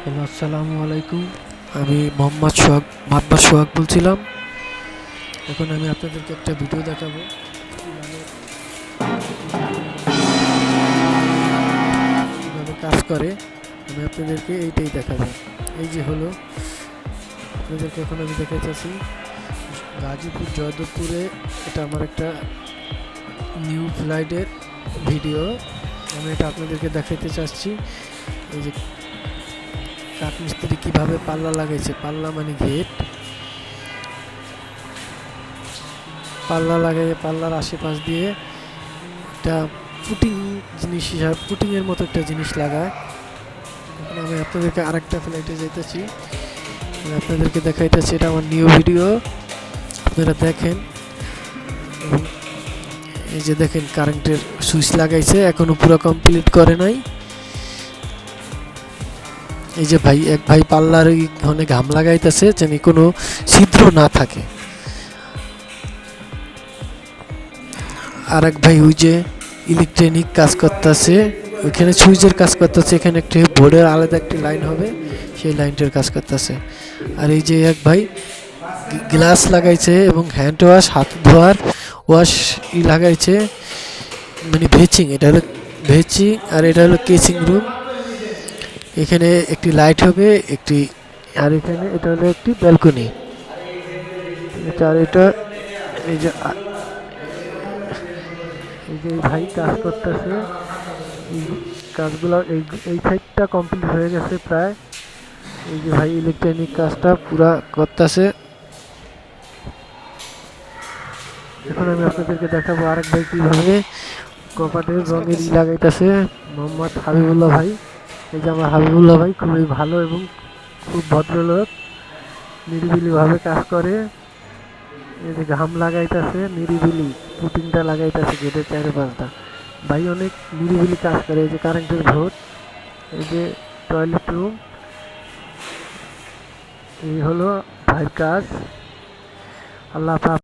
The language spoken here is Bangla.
হ্যালো, আসসালামু আলাইকুম। আমি মোহাম্মদ সোহাগ বলছিলাম। এখন আমি আপনাদেরকে একটা ভিডিও দেখাবো কীভাবে কাজ করে। আমি আপনাদেরকে এইটাই দেখাবো। এই যে হলো, আপনাদেরকে এখন আমি দেখাইতেছি গাজীপুর জয়দেবপুরে। এটা আমার একটা নিউ ফ্লাইটের ভিডিও। আমি এটা আপনাদেরকে দেখাইতে চাচ্ছি। এই যে কাঠমিস্ত্রি কীভাবে পাল্লা লাগাইছে, পাল্লা মানে গেট, পাল্লা লাগাই পাল্লার আশেপাশ দিয়ে একটা পুটিং জিনিস হিসাবে পুটিংয়ের মতো একটা জিনিস লাগায়। এখন আমি আপনাদেরকে আরেকটা ফ্লাইটে যাইতেছি, আমি আপনাদেরকে দেখাইতেছি। এটা আমার নিউ ভিডিও, আপনারা দেখেন। এবং এই যে দেখেন কারেন্টের সুইচ লাগাইছে, এখনো পুরো কমপ্লিট করে নাই। এই যে এক ভাই পাল্লার ওইখানে ঘাম লাগাইতেছে যেন কোনো ছিদ্র না থাকে। আর এক ভাই ওই যে ইলেকট্রনিক কাজ করতেছে, ওইখানে সুইচের কাজ করতেছে। এখানে একটি বোর্ডের আলাদা একটি লাইন হবে, সেই লাইনটার কাজ করতেছে। আর এই যে এক ভাই গ্লাস লাগাইছে এবং হ্যান্ড ওয়াশ, হাত ধোয়ার ওয়াশ লাগাইছে, মানে ভেচিং। এটা হলো ভেচিং আর এটা হলো কেচিং রুম। এখানে একটি লাইট হবে একটি, আর এখানে এটা হলো একটি ব্যালকনি। আর এটা এই যে ভাই কাজ করতেছে, এই কাজগুলো এই সাইডটা কমপ্লিট হয়ে গেছে প্রায়। এই যে ভাই ইলেকট্রনিক কাজটা পুরা করতেছে। এখন আমি আপনাদেরকে দেখাবো আরেক ভাই কীভাবে কপাটের রঙের লাগাইতেছে, মোহাম্মদ হাবিবুল্লাহ ভাই। এই যে আমার হাবিবুল্লাহ ভাই খুবই ভালো এবং খুব ভদ্রলোক, নিরিবিলিভাবে কাজ করে। এই যে ঘাম লাগাইতেছে, নিরিবিলি পুটিংটা লাগাইতেছে গেটের চারপাশটা। ভাই অনেক নিরিবিলি কাজ করে। এই যে কারেন্টের ভোট, এই যে টয়লেট রুম, এই হলো ভাইয়ের কাজ। আল্লাহ হাফেজ।